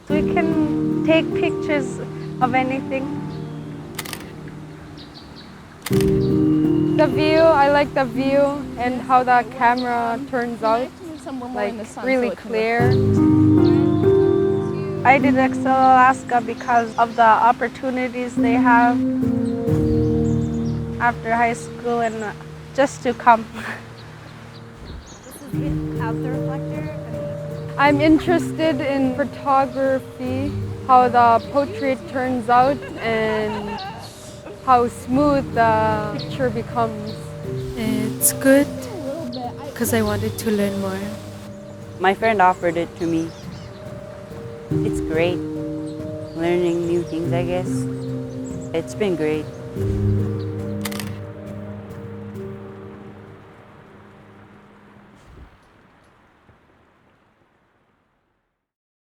We can take pictures of anything. The view, I like the view and how the camera turns out, like really clear. I did Excel Alaska because of the opportunities they have after high school and just to come. This is without the reflector. I'm interested in photography, how the portrait turns out and how smooth the picture becomes. It's good because I wanted to learn more. My friend offered it to me. It's great. Learning new things, I guess. It's been great.